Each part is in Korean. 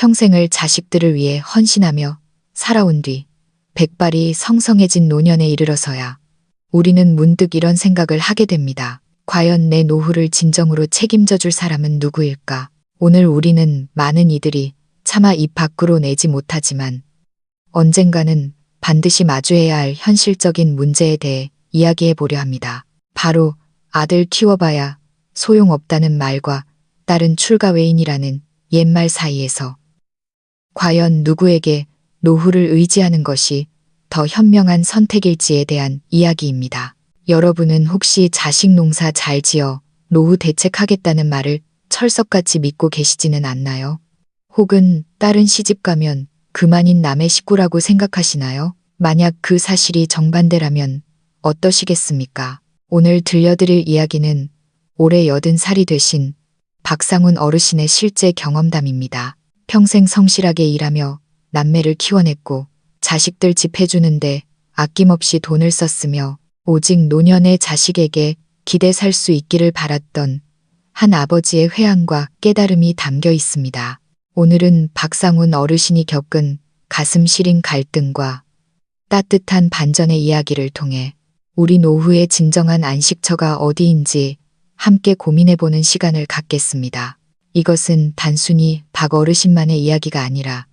평생을 자식들을 위해 헌신하며 살아온 뒤 백발이 성성해진 노년에 이르러서야 우리는 문득 이런 생각을 하게 됩니다. 과연 내 노후를 진정으로 책임져 줄 사람은 누구일까? 오늘 우리는 많은 이들이 차마 입 밖으로 내지 못하지만 언젠가는 반드시 마주해야 할 현실적인 문제에 대해 이야기해 보려 합니다. 바로 아들 키워봐야 소용없다는 말과 딸은 출가 외인이라는 옛말 사이에서 과연 누구에게 노후를 의지하는 것이 더 현명한 선택일지에 대한 이야기입니다. 여러분은 혹시 자식 농사 잘 지어 노후 대책하겠다는 말을 철석같이 믿고 계시지는 않나요? 혹은 딸은 시집가면 그만인 남의 식구라고 생각하시나요? 만약 그 사실이 정반대라면 어떠시겠습니까? 오늘 들려드릴 이야기는 올해 80살이 되신 박상훈 어르신의 실제 경험담입니다. 평생 성실하게 일하며 남매를 키워냈고 자식들 집 해주는데 아낌없이 돈을 썼으며 오직 노년의 자식에게 기대 살 수 있기를 바랐던 한 아버지의 회한과 깨달음이 담겨 있습니다. 오늘은 박상훈 어르신이 겪은 가슴 시린 갈등과 따뜻한 반전의 이야기를 통해 우리 노후의 진정한 안식처가 어디인지 함께 고민해보는 시간을 갖겠습니다. 이것은 단순히 박 어르신만의 이야기가 아니라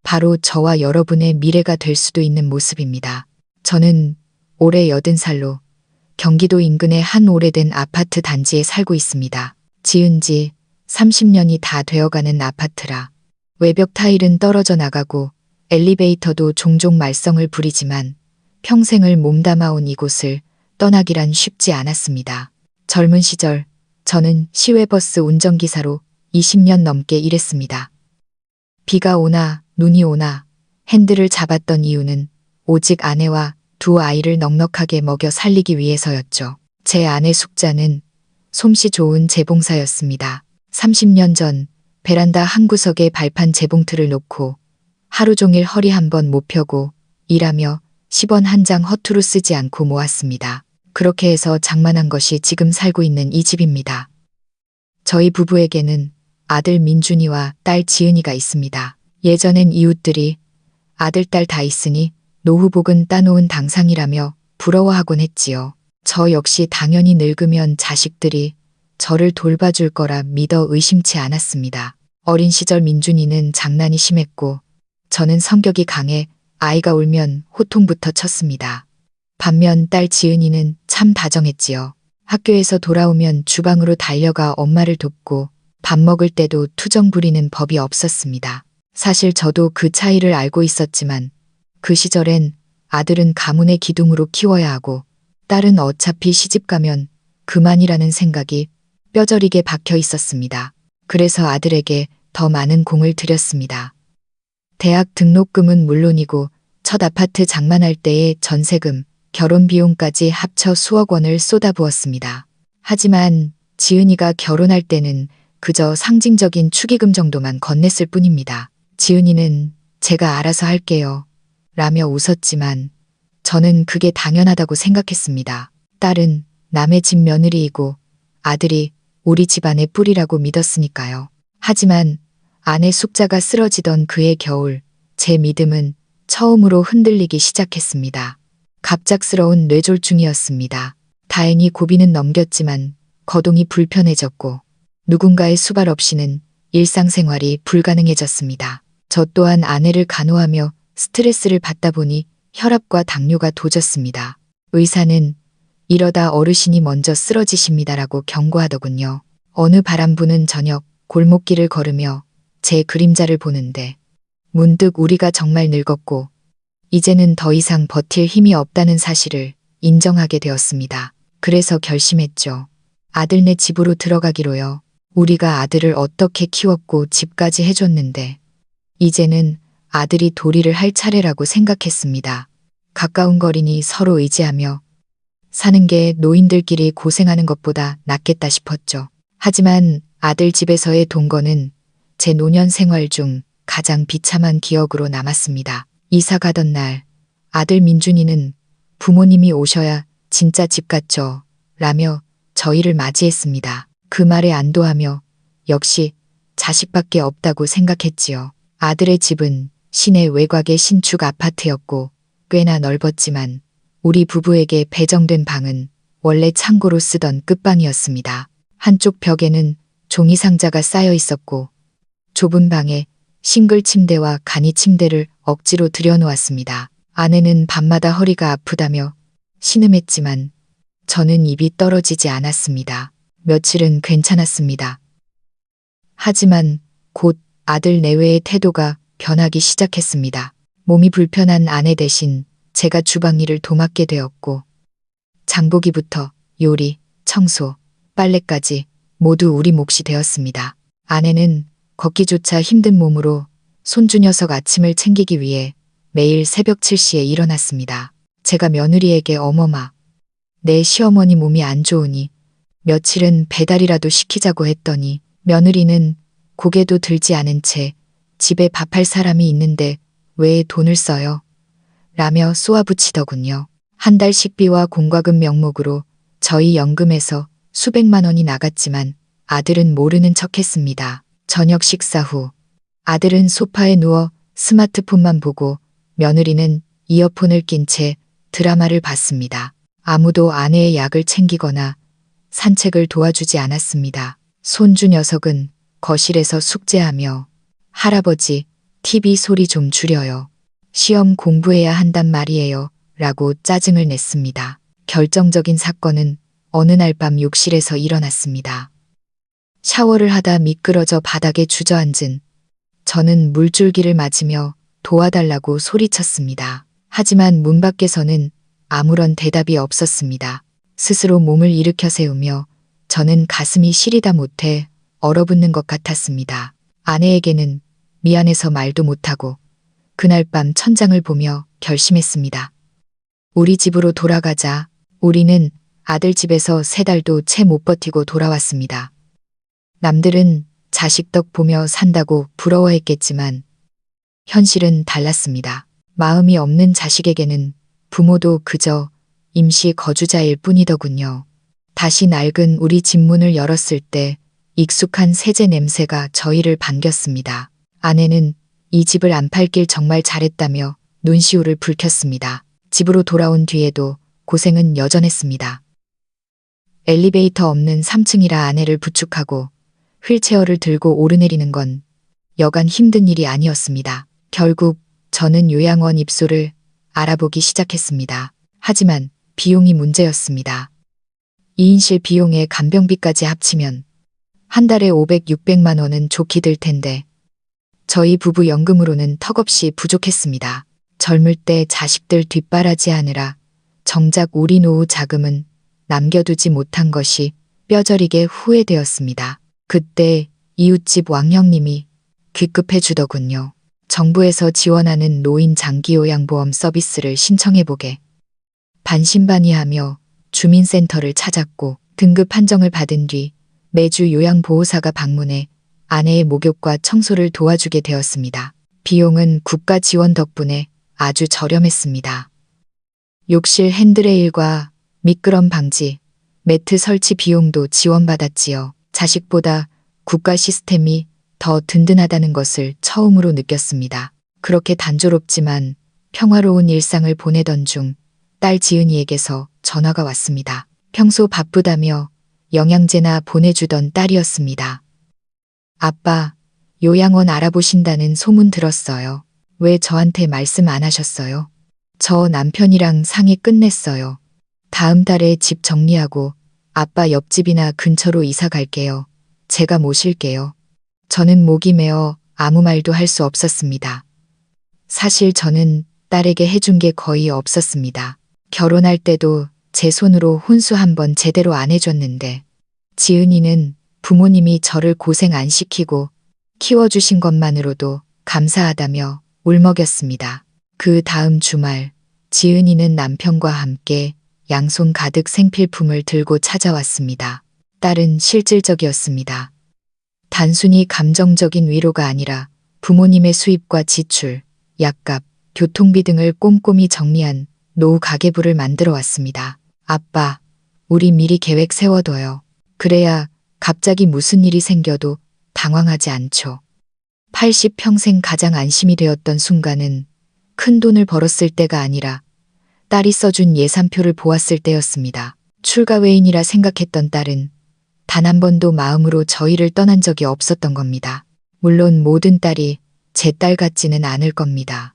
바로 저와 여러분의 미래가 될 수도 있는 모습입니다. 저는 올해 80살로 경기도 인근의 한 오래된 아파트 단지에 살고 있습니다. 지은 지 30년이 다 되어가는 아파트라 외벽 타일은 떨어져 나가고 엘리베이터도 종종 말썽을 부리지만 평생을 몸담아온 이곳을 떠나기란 쉽지 않았습니다. 젊은 시절 저는 시외버스 운전기사로 20년 넘게 일했습니다. 비가 오나 눈이 오나 핸들을 잡았던 이유는 오직 아내와 두 아이를 넉넉하게 먹여 살리기 위해서였죠. 제 아내 숙자는 솜씨 좋은 재봉사였습니다. 30년 전 베란다 한 구석에 발판 재봉틀을 놓고 하루 종일 허리 한번 못 펴고 일하며 10원 한 장 허투루 쓰지 않고 모았습니다. 그렇게 해서 장만한 것이 지금 살고 있는 이 집입니다. 저희 부부에게는 아들 민준이와 딸 지은이가 있습니다. 예전엔 이웃들이 아들, 딸 다 있으니 노후복은 따놓은 당상이라며 부러워하곤 했지요. 저 역시 당연히 늙으면 자식들이 저를 돌봐줄 거라 믿어 의심치 않았습니다. 어린 시절 민준이는 장난이 심했고 저는 성격이 강해 아이가 울면 호통부터 쳤습니다. 반면 딸 지은이는 참 다정했지요. 학교에서 돌아오면 주방으로 달려가 엄마를 돕고 밥 먹을 때도 투정 부리는 법이 없었습니다. 사실 저도 그 차이를 알고 있었지만 그 시절엔 아들은 가문의 기둥으로 키워야 하고 딸은 어차피 시집가면 그만이라는 생각이 뼈저리게 박혀 있었습니다. 그래서 아들에게 더 많은 공을 들였습니다. 대학 등록금은 물론이고 첫 아파트 장만할 때의 전세금, 결혼 비용까지 합쳐 수억 원을 쏟아부었습니다. 하지만 지은이가 결혼할 때는 그저 상징적인 축의금 정도만 건넸을 뿐입니다. 지은이는 제가 알아서 할게요 라며 웃었지만 저는 그게 당연하다고 생각했습니다. 딸은 남의 집 며느리이고 아들이 우리 집안의 뿌리라고 믿었으니까요. 하지만 아내 숙자가 쓰러지던 그해 겨울 제 믿음은 처음으로 흔들리기 시작했습니다. 갑작스러운 뇌졸중이었습니다. 다행히 고비는 넘겼지만 거동이 불편해졌고 누군가의 수발 없이는 일상생활이 불가능해졌습니다. 저 또한 아내를 간호하며 스트레스를 받다 보니 혈압과 당뇨가 도졌습니다. 의사는 이러다 어르신이 먼저 쓰러지십니다라고 경고하더군요. 어느 바람 부는 저녁 골목길을 걸으며 제 그림자를 보는데 문득 우리가 정말 늙었고 이제는 더 이상 버틸 힘이 없다는 사실을 인정하게 되었습니다. 그래서 결심했죠. 아들네 집으로 들어가기로요. 우리가 아들을 어떻게 키웠고 집까지 해줬는데 이제는 아들이 도리를 할 차례라고 생각했습니다. 가까운 거리니 서로 의지하며 사는 게 노인들끼리 고생하는 것보다 낫겠다 싶었죠. 하지만 아들 집에서의 동거는 제 노년 생활 중 가장 비참한 기억으로 남았습니다. 이사 가던 날 아들 민준이는 부모님이 오셔야 진짜 집 같죠 라며 저희를 맞이했습니다. 그 말에 안도하며 역시 자식밖에 없다고 생각했지요. 아들의 집은 시내 외곽의 신축 아파트였고 꽤나 넓었지만 우리 부부에게 배정된 방은 원래 창고로 쓰던 끝방이었습니다. 한쪽 벽에는 종이 상자가 쌓여 있었고 좁은 방에 싱글 침대와 간이 침대를 억지로 들여놓았습니다. 아내는 밤마다 허리가 아프다며 신음했지만 저는 입이 떨어지지 않았습니다. 며칠은 괜찮았습니다. 하지만 곧 아들 내외의 태도가 변하기 시작했습니다. 몸이 불편한 아내 대신 제가 주방일을 도맡게 되었고 장보기부터 요리, 청소, 빨래까지 모두 우리 몫이 되었습니다. 아내는 걷기조차 힘든 몸으로 손주 녀석 아침을 챙기기 위해 매일 새벽 7시에 일어났습니다. 제가 며느리에게 어머마, 내 시어머니 몸이 안 좋으니 며칠은 배달이라도 시키자고 했더니 며느리는 고개도 들지 않은 채 집에 밥할 사람이 있는데 왜 돈을 써요? 라며 쏘아붙이더군요. 한 달 식비와 공과금 명목으로 저희 연금에서 수백만 원이 나갔지만 아들은 모르는 척했습니다. 저녁 식사 후 아들은 소파에 누워 스마트폰만 보고 며느리는 이어폰을 낀 채 드라마를 봤습니다. 아무도 아내의 약을 챙기거나 산책을 도와주지 않았습니다. 손주 녀석은 거실에서 숙제하며 할아버지, TV 소리 좀 줄여요. 시험 공부해야 한단 말이에요. 라고 짜증을 냈습니다. 결정적인 사건은 어느 날 밤 욕실에서 일어났습니다. 샤워를 하다 미끄러져 바닥에 주저앉은 저는 물줄기를 맞으며 도와달라고 소리쳤습니다. 하지만 문 밖에서는 아무런 대답이 없었습니다. 스스로 몸을 일으켜 세우며 저는 가슴이 시리다 못해 얼어붙는 것 같았습니다. 아내에게는 미안해서 말도 못하고 그날 밤 천장을 보며 결심했습니다. 우리 집으로 돌아가자. 우리는 아들 집에서 3달도 채 못 버티고 돌아왔습니다. 남들은 자식 덕 보며 산다고 부러워했겠지만 현실은 달랐습니다. 마음이 없는 자식에게는 부모도 그저 임시 거주자일 뿐이더군요. 다시 낡은 우리 집 문을 열었을 때 익숙한 세제 냄새가 저희를 반겼습니다. 아내는 이 집을 안 팔길 정말 잘했다며 눈시울을 붉혔습니다. 집으로 돌아온 뒤에도 고생은 여전했습니다. 엘리베이터 없는 3층이라 아내를 부축하고 휠체어를 들고 오르내리는 건 여간 힘든 일이 아니었습니다. 결국 저는 요양원 입소를 알아보기 시작했습니다. 하지만 비용이 문제였습니다. 2인실 비용에 간병비까지 합치면 한 달에 500, 600만 원은 좋게 들 텐데 저희 부부 연금으로는 턱없이 부족했습니다. 젊을 때 자식들 뒷바라지하느라 정작 우리 노후 자금은 남겨두지 못한 것이 뼈저리게 후회되었습니다. 그때 이웃집 왕형님이 귀급해 주더군요. 정부에서 지원하는 노인 장기요양보험 서비스를 신청해보게. 반신반의하며 주민센터를 찾았고 등급 판정을 받은 뒤 매주 요양보호사가 방문해 아내의 목욕과 청소를 도와주게 되었습니다. 비용은 국가 지원 덕분에 아주 저렴했습니다. 욕실 핸드레일과 미끄럼 방지, 매트 설치 비용도 지원받았지요. 자식보다 국가 시스템이 더 든든하다는 것을 처음으로 느꼈습니다. 그렇게 단조롭지만 평화로운 일상을 보내던 중 딸 지은이에게서 전화가 왔습니다. 평소 바쁘다며 영양제나 보내주던 딸이었습니다. 아빠, 요양원 알아보신다는 소문 들었어요. 왜 저한테 말씀 안 하셨어요? 저 남편이랑 상의 끝냈어요. 다음 달에 집 정리하고 아빠 옆집이나 근처로 이사 갈게요. 제가 모실게요. 저는 목이 메어 아무 말도 할 수 없었습니다. 사실 저는 딸에게 해준 게 거의 없었습니다. 결혼할 때도 제 손으로 혼수 한 번 제대로 안 해줬는데 지은이는 부모님이 저를 고생 안 시키고 키워주신 것만으로도 감사하다며 울먹였습니다. 그 다음 주말 지은이는 남편과 함께 양손 가득 생필품을 들고 찾아왔습니다. 딸은 실질적이었습니다. 단순히 감정적인 위로가 아니라 부모님의 수입과 지출, 약값, 교통비 등을 꼼꼼히 정리한 노후 가계부를 만들어 왔습니다. 아빠, 우리 미리 계획 세워둬요. 그래야 갑자기 무슨 일이 생겨도 당황하지 않죠. 80평생 가장 안심이 되었던 순간은 큰 돈을 벌었을 때가 아니라 딸이 써준 예산표를 보았을 때였습니다. 출가 외인이라 생각했던 딸은 단 한 번도 마음으로 저희를 떠난 적이 없었던 겁니다. 물론 모든 딸이 제 딸 같지는 않을 겁니다.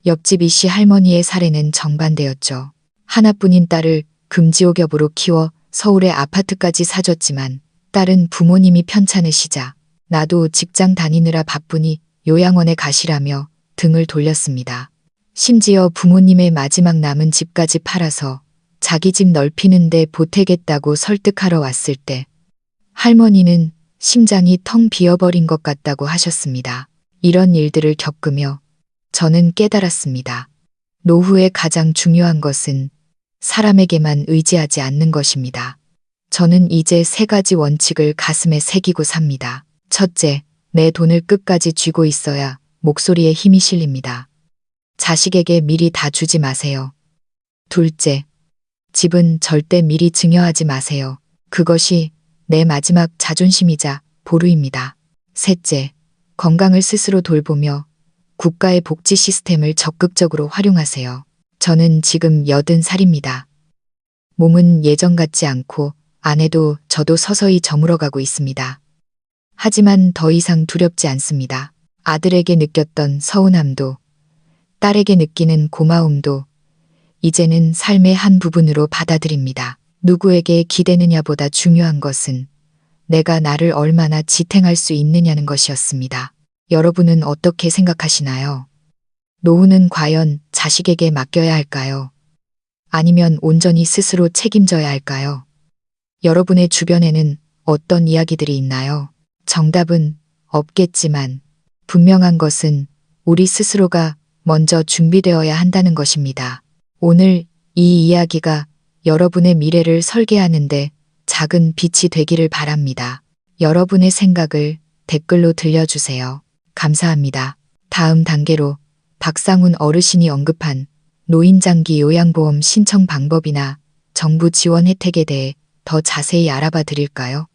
옆집 이씨 할머니의 사례는 정반대였죠. 하나뿐인 딸을 금지옥엽으로 키워 서울에 아파트까지 사줬지만 딸은 부모님이 편찮으시자 나도 직장 다니느라 바쁘니 요양원에 가시라며 등을 돌렸습니다. 심지어 부모님의 마지막 남은 집까지 팔아서 자기 집 넓히는데 보태겠다고 설득하러 왔을 때 할머니는 심장이 텅 비어버린 것 같다고 하셨습니다. 이런 일들을 겪으며 저는 깨달았습니다. 노후에 가장 중요한 것은 사람에게만 의지하지 않는 것입니다. 저는 이제 3가지 원칙을 가슴에 새기고 삽니다. 첫째, 내 돈을 끝까지 쥐고 있어야 목소리에 힘이 실립니다. 자식에게 미리 다 주지 마세요. 둘째, 집은 절대 미리 증여하지 마세요. 그것이 내 마지막 자존심이자 보루입니다. 셋째, 건강을 스스로 돌보며 국가의 복지 시스템을 적극적으로 활용하세요. 저는 지금 80살입니다. 몸은 예전 같지 않고 아내도 저도 서서히 저물어가고 있습니다. 하지만 더 이상 두렵지 않습니다. 아들에게 느꼈던 서운함도 딸에게 느끼는 고마움도 이제는 삶의 한 부분으로 받아들입니다. 누구에게 기대느냐보다 중요한 것은 내가 나를 얼마나 지탱할 수 있느냐는 것이었습니다. 여러분은 어떻게 생각하시나요? 노후는 과연 자식에게 맡겨야 할까요? 아니면 온전히 스스로 책임져야 할까요? 여러분의 주변에는 어떤 이야기들이 있나요? 정답은 없겠지만 분명한 것은 우리 스스로가 먼저 준비되어야 한다는 것입니다. 오늘 이 이야기가 여러분의 미래를 설계하는데 작은 빛이 되기를 바랍니다. 여러분의 생각을 댓글로 들려주세요. 감사합니다. 다음 단계로 박상훈 어르신이 언급한 노인장기 요양보험 신청 방법이나 정부 지원 혜택에 대해 더 자세히 알아봐 드릴까요?